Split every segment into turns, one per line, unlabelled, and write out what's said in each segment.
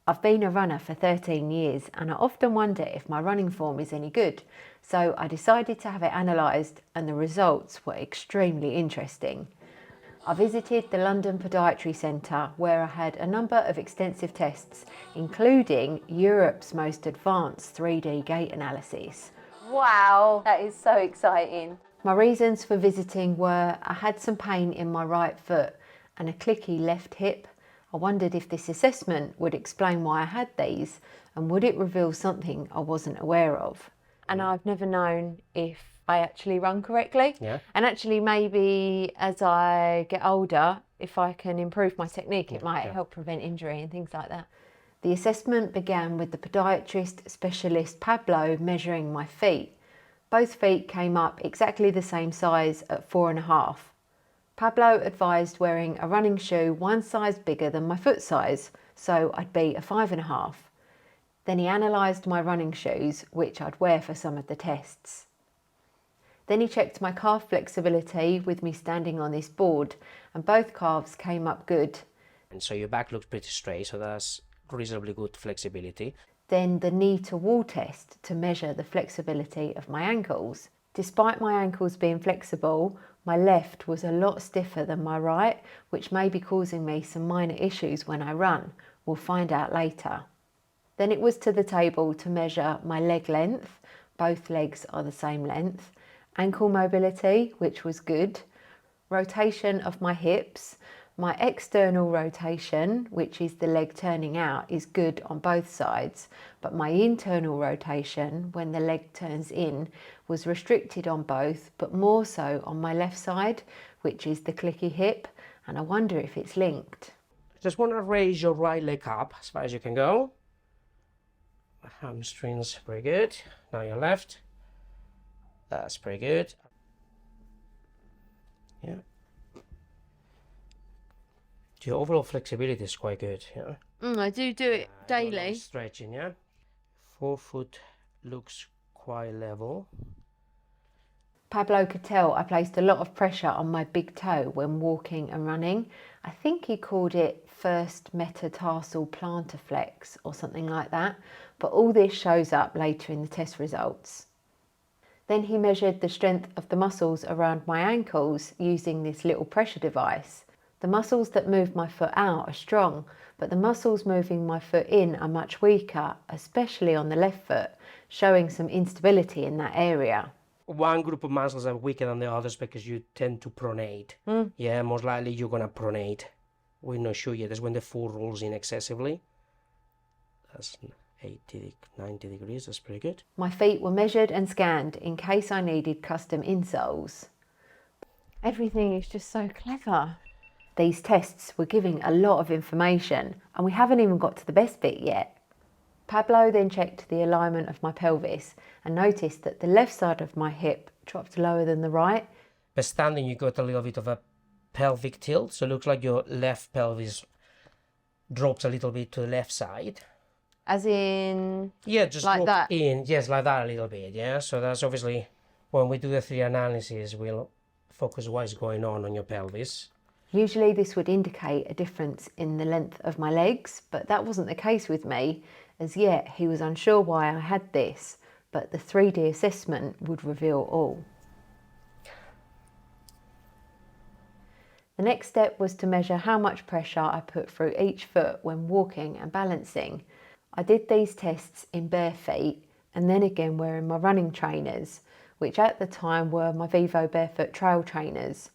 I've been a runner for 13 years and I often wonder if my running form is any good, so I decided to have it analysed and the results were extremely interesting. I visited the London Podiatry Centre where I had a number of extensive tests, including Europe's most advanced 3D gait analysis.
Wow, that is so exciting.
My reasons for visiting were I had some pain in my right foot and a clicky left hip. I wondered if this assessment would explain why I had these and would it reveal something I wasn't aware of. And I've never known if I actually run correctly.
Yeah.
And actually maybe as I get older, if I can improve my technique, it might help prevent injury and things like that. The assessment began with the podiatrist specialist Pablo measuring my feet. Both feet came up exactly the same size at 4.5. Pablo advised wearing a running shoe one size bigger than my foot size, so I'd be a 5.5. Then he analysed my running shoes, which I'd wear for some of the tests. Then he checked my calf flexibility with me standing on this board, and both calves came up good.
And so your back looks pretty straight, so that's reasonably good flexibility.
Then the knee to wall test to measure the flexibility of my ankles. Despite my ankles being flexible, my left was a lot stiffer than my right, which may be causing me some minor issues when I run. We'll find out later. Then it was to the table to measure my leg length. Both legs are the same length. Ankle mobility, which was good. Rotation of my hips. My external rotation, which is the leg turning out, is good on both sides, but my internal rotation, when the leg turns in, was restricted on both, but more so on my left side, which is the clicky hip, and I wonder if it's linked.
Just want to raise your right leg up as far as you can go. Hamstrings, pretty good. Now your left. That's pretty good. Yeah. Your overall flexibility is quite good, yeah.
I do it daily.
Stretching, yeah. Forefoot looks quite level.
Pablo could tell I placed a lot of pressure on my big toe when walking and running. I think he called it first metatarsal plantar flex or something like that, but all this shows up later in the test results. Then he measured the strength of the muscles around my ankles using this little pressure device. The muscles that move my foot out are strong, but the muscles moving my foot in are much weaker, especially on the left foot, showing some instability in that area.
One group of muscles are weaker than the others because you tend to pronate. Yeah, most likely you're gonna pronate. We're not sure yet. That's when the foot rolls in excessively. That's 90 degrees, that's pretty good.
My feet were measured and scanned in case I needed custom insoles.
Everything is just so clever.
These tests were giving a lot of information and we haven't even got to the best bit yet. Pablo then checked the alignment of my pelvis and noticed that the left side of my hip dropped lower than the right.
But standing, you got a little bit of a pelvic tilt, so it looks like your left pelvis drops a little bit to the left side.
As in...
Yeah, just
like that?
in. Yes, like that a little bit, yeah. So that's obviously, when we do the 3D analysis, we'll focus what is going on your pelvis.
Usually this would indicate a difference in the length of my legs, but that wasn't the case with me. As yet, he was unsure why I had this, but the 3D assessment would reveal all. The next step was to measure how much pressure I put through each foot when walking and balancing. I did these tests in bare feet and then again wearing my running trainers, which at the time were my Vivo Barefoot Trail trainers.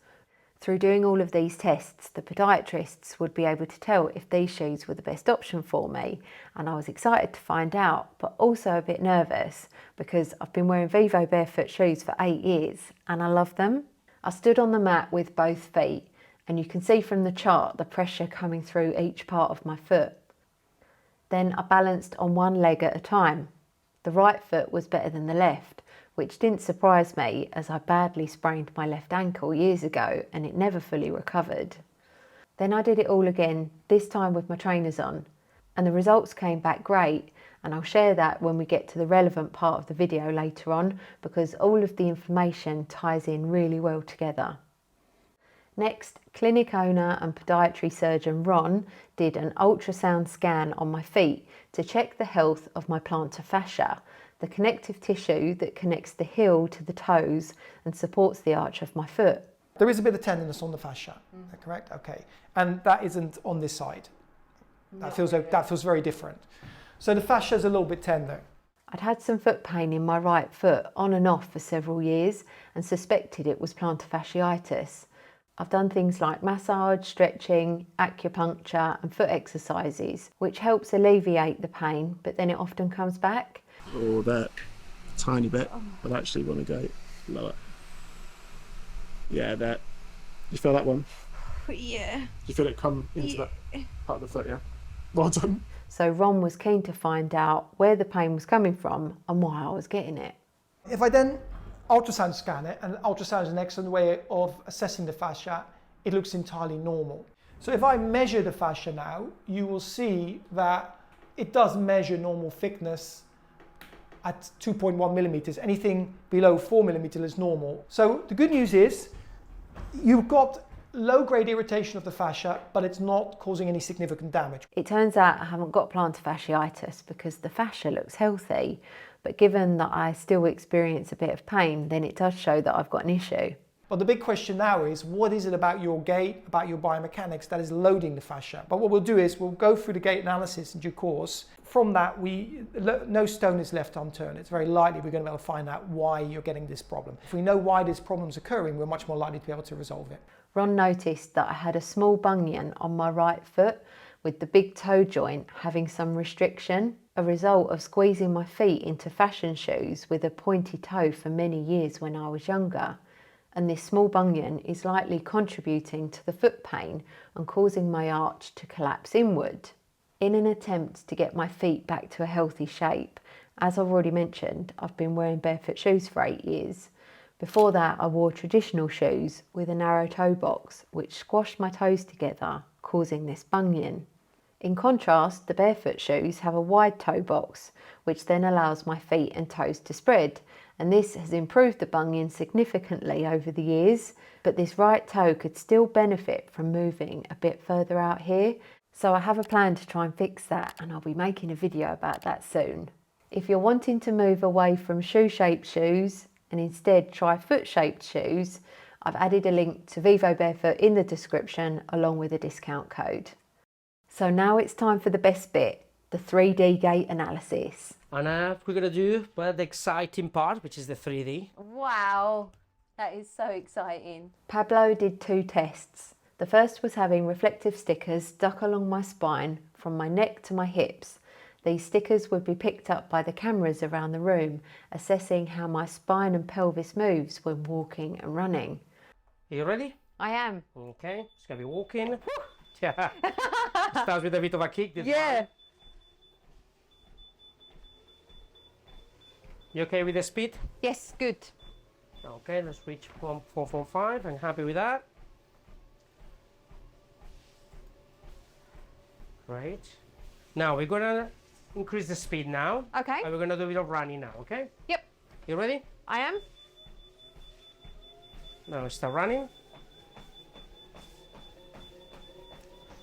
Through doing all of these tests, the podiatrists would be able to tell if these shoes were the best option for me, and I was excited to find out, but also a bit nervous because I've been wearing Vivo Barefoot shoes for 8 years and I love them. I stood on the mat with both feet and you can see from the chart the pressure coming through each part of my foot. Then I balanced on one leg at a time. The right foot was better than the left, which didn't surprise me as I badly sprained my left ankle years ago and it never fully recovered. Then I did it all again, this time with my trainers on, and the results came back great, and I'll share that when we get to the relevant part of the video later on because all of the information ties in really well together. Next, clinic owner and podiatry surgeon Ron did an ultrasound scan on my feet to check the health of my plantar fascia, the connective tissue that connects the heel to the toes and supports the arch of my foot.
There is a bit of tenderness on the fascia, is that correct? Okay. And that isn't on this side. That feels very different. So the fascia is a little bit tender.
I'd had some foot pain in my right foot on and off for several years and suspected it was plantar fasciitis. I've done things like massage, stretching, acupuncture and foot exercises, which helps alleviate the pain, but then it often comes back.
Or that tiny bit, but actually want to go lower. Yeah, that. You feel that one?
Yeah.
You feel it come into that part of the foot, yeah? Well done.
So Ron was keen to find out where the pain was coming from and why I was getting it.
If I then ultrasound scan it, and ultrasound is an excellent way of assessing the fascia, it looks entirely normal. So if I measure the fascia now, you will see that it does measure normal thickness at 2.1 millimeters. Anything below 4 millimeters is normal. So the good news is you've got low-grade irritation of the fascia, but it's not causing any significant damage.
It turns out I haven't got plantar fasciitis because the fascia looks healthy, but given that I still experience a bit of pain, then it does show that I've got an issue.
But the big question now is, what is it about your gait, about your biomechanics that is loading the fascia? But what we'll do is we'll go through the gait analysis in due course. From that, no stone is left unturned. It's very likely we're going to be able to find out why you're getting this problem. If we know why this problem's occurring, we're much more likely to be able to resolve it.
Ron noticed that I had a small bunion on my right foot with the big toe joint having some restriction, a result of squeezing my feet into fashion shoes with a pointy toe for many years when I was younger. And this small bunion is likely contributing to the foot pain and causing my arch to collapse inward. In an attempt to get my feet back to a healthy shape, as I've already mentioned, I've been wearing barefoot shoes for 8 years. Before that, I wore traditional shoes with a narrow toe box, which squashed my toes together, causing this bunion. In contrast, the barefoot shoes have a wide toe box, which then allows my feet and toes to spread, and this has improved the bunion significantly over the years, but this right toe could still benefit from moving a bit further out here, so I have a plan to try and fix that, and I'll be making a video about that soon. If you're wanting to move away from shoe-shaped shoes and instead try foot-shaped shoes, I've added a link to Vivo Barefoot in the description along with a discount code. So now it's time for the best bit, the 3D gait analysis.
And we're going to do the exciting part, which is the 3D.
Wow. That is so exciting.
Pablo did 2 tests. The first was having reflective stickers stuck along my spine from my neck to my hips. These stickers would be picked up by the cameras around the room, assessing how my spine and pelvis moves when walking and running.
Are you ready?
I am.
Okay, it's going to be walking. Yeah. Starts with a bit of a kick.
Yeah.
You okay with the speed?
Yes, good.
Okay, let's reach 445. I'm happy with that. Great. Now we're gonna increase the speed now.
Okay.
And we're gonna do a bit of running now, okay?
Yep.
You ready?
I am.
Now start running.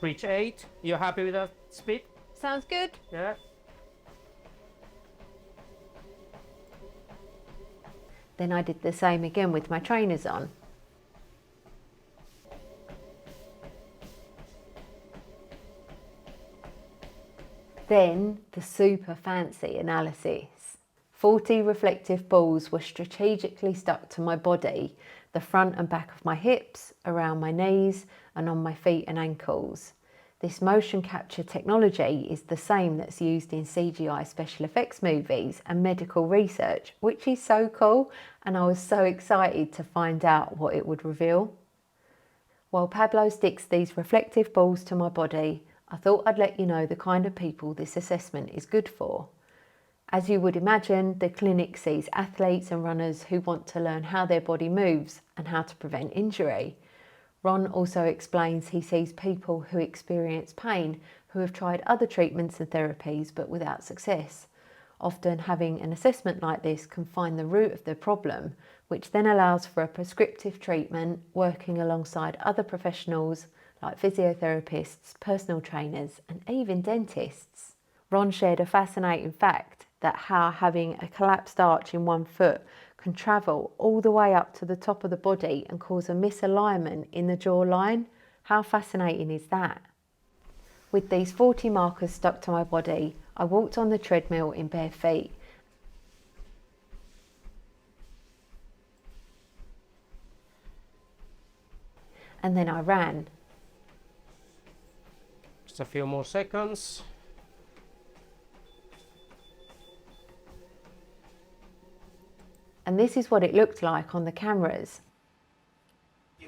Reach 8. You happy with that speed?
Sounds good.
Yeah.
Then I did the same again with my trainers on. Then the super fancy analysis. 40 reflective balls were strategically stuck to my body, the front and back of my hips, around my knees and on my feet and ankles. This motion capture technology is the same that's used in CGI special effects movies and medical research, which is so cool, and I was so excited to find out what it would reveal. While Pablo sticks these reflective balls to my body, I thought I'd let you know the kind of people this assessment is good for. As you would imagine, the clinic sees athletes and runners who want to learn how their body moves and how to prevent injury. Ron also explains he sees people who experience pain who have tried other treatments and therapies but without success. Often having an assessment like this can find the root of the problem, which then allows for a prescriptive treatment working alongside other professionals like physiotherapists, personal trainers and even dentists. Ron shared a fascinating fact that how having a collapsed arch in one foot can travel all the way up to the top of the body and cause a misalignment in the jawline. How fascinating is that? With these 40 markers stuck to my body, I walked on the treadmill in bare feet. And then I ran.
Just a few more seconds.
And this is what it looked like on the cameras.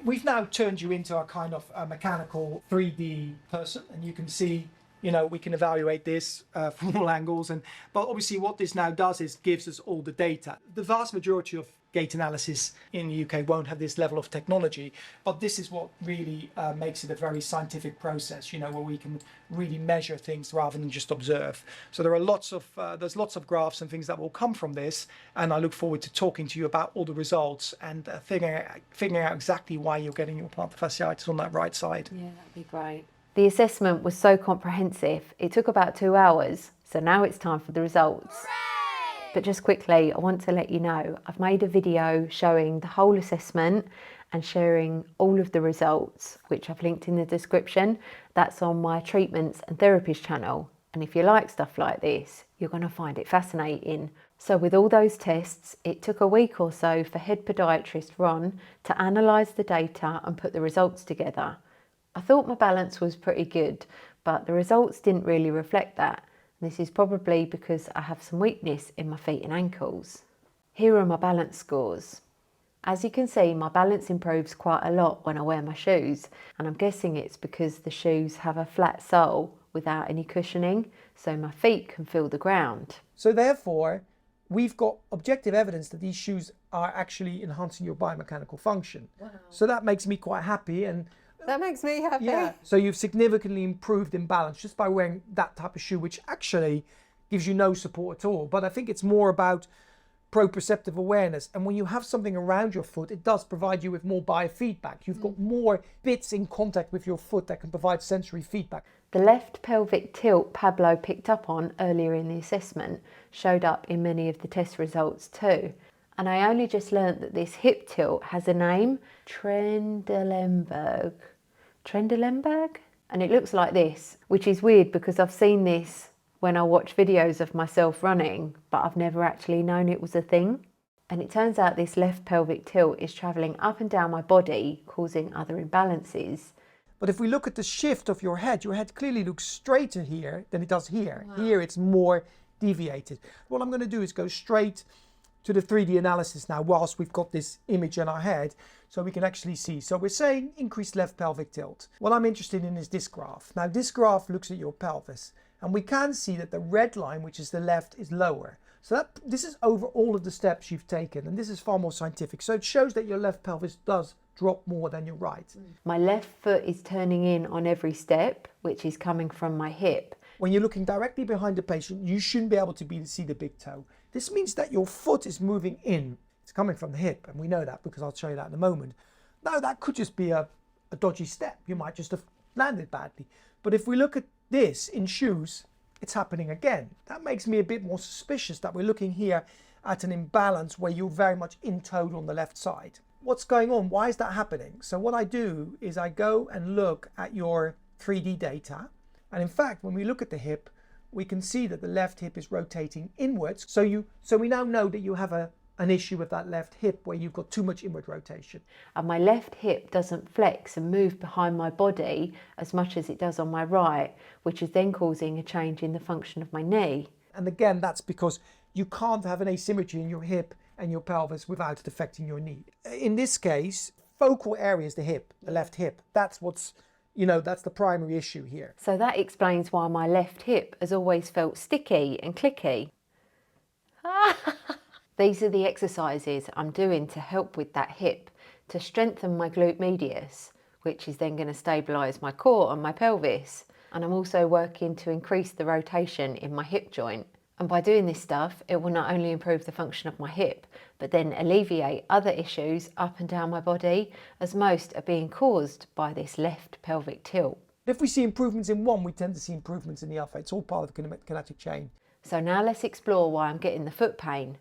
We've now turned you into a kind of a mechanical 3D person, and you can see, you know, we can evaluate this from all angles. But obviously what this now does is gives us all the data. The vast majority of gait analysis in the UK won't have this level of technology, but this is what really makes it a very scientific process, you know, where we can really measure things rather than just observe. So there are there's lots of graphs and things that will come from this, and I look forward to talking to you about all the results and figuring out exactly why you're getting your plantar fasciitis on that right side.
Yeah, that'd be great. The assessment was so comprehensive, it took about 2 hours, so now it's time for the results. Hooray! But just quickly, I want to let you know, I've made a video showing the whole assessment and sharing all of the results, which I've linked in the description. That's on my treatments and therapies channel. And if you like stuff like this, you're going to find it fascinating. So with all those tests, it took a week or so for head podiatrist Ron to analyse the data and put the results together. I thought my balance was pretty good, but the results didn't really reflect that. This is probably because I have some weakness in my feet and ankles. Here are my balance scores. As you can see, my balance improves quite a lot when I wear my shoes, and I'm guessing it's because the shoes have a flat sole without any cushioning, so my feet can feel the ground.
So therefore, we've got objective evidence that these shoes are actually enhancing your biomechanical function. Wow. So that makes me quite happy, and
That makes me happy.
yeah. So you've significantly improved in balance just by wearing that type of shoe, which actually gives you no support at all. But I think it's more about proprioceptive awareness. And when you have something around your foot, it does provide you with more biofeedback. You've got more bits in contact with your foot that can provide sensory feedback.
The left pelvic tilt Pablo picked up on earlier in the assessment showed up in many of the test results too. And I only just learnt that this hip tilt has a name, Trendelenburg. Trendelenburg? And it looks like this, which is weird because I've seen this when I watch videos of myself running, but I've never actually known it was a thing. And it turns out this left pelvic tilt is travelling up and down my body, causing other imbalances.
But if we look at the shift of your head clearly looks straighter here than it does here. Wow. Here it's more deviated. What I'm going to do is go straight to the 3D analysis now whilst we've got this image in our head so we can actually see. So we're saying increased left pelvic tilt. What I'm interested in is this graph. Now this graph looks at your pelvis and we can see that the red line, which is the left, is lower. So this is over all of the steps you've taken, and this is far more scientific. So it shows that your left pelvis does drop more than your right.
My left foot is turning in on every step, which is coming from my hip.
When you're looking directly behind the patient, you shouldn't be able to see the big toe. This means that your foot is moving in. It's coming from the hip, and we know that because I'll show you that in a moment. Now, that could just be a dodgy step. You might just have landed badly. But if we look at this in shoes, it's happening again. That makes me a bit more suspicious that we're looking here at an imbalance where you're very much in-toed on the left side. What's going on? Why is that happening? So what I do is I go and look at your 3D data. And in fact, when we look at the hip, we can see that the left hip is rotating inwards. So we now know that you have an issue with that left hip where you've got too much inward rotation.
And my left hip doesn't flex and move behind my body as much as it does on my right, which is then causing a change in the function of my knee.
And again, that's because you can't have an asymmetry in your hip and your pelvis without it affecting your knee. In this case, focal area is the hip, the left hip. That's what's, that's the primary issue here.
So that explains why my left hip has always felt sticky and clicky. These are the exercises I'm doing to help with that hip, to strengthen my glute medius, which is then going to stabilise my core and my pelvis. And I'm also working to increase the rotation in my hip joint. And by doing this stuff, it will not only improve the function of my hip, but then alleviate other issues up and down my body, as most are being caused by this left pelvic tilt.
If we see improvements in one, we tend to see improvements in the other. It's all part of the kinetic chain.
So now let's explore why I'm getting the foot pain.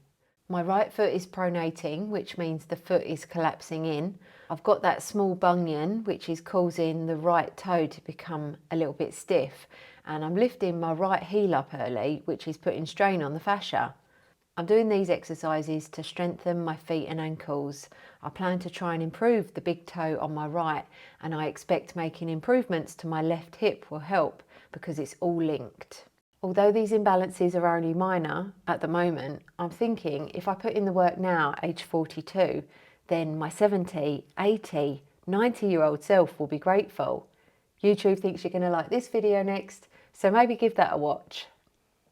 My right foot is pronating, which means the foot is collapsing in. I've got that small bunion, which is causing the right toe to become a little bit stiff. And I'm lifting my right heel up early, which is putting strain on the fascia. I'm doing these exercises to strengthen my feet and ankles. I plan to try and improve the big toe on my right, and I expect making improvements to my left hip will help because it's all linked. Although these imbalances are only minor at the moment, I'm thinking if I put in the work now, age 42, then my 70, 80, 90-year-old self will be grateful. YouTube thinks you're going to like this video next, so maybe give that a watch.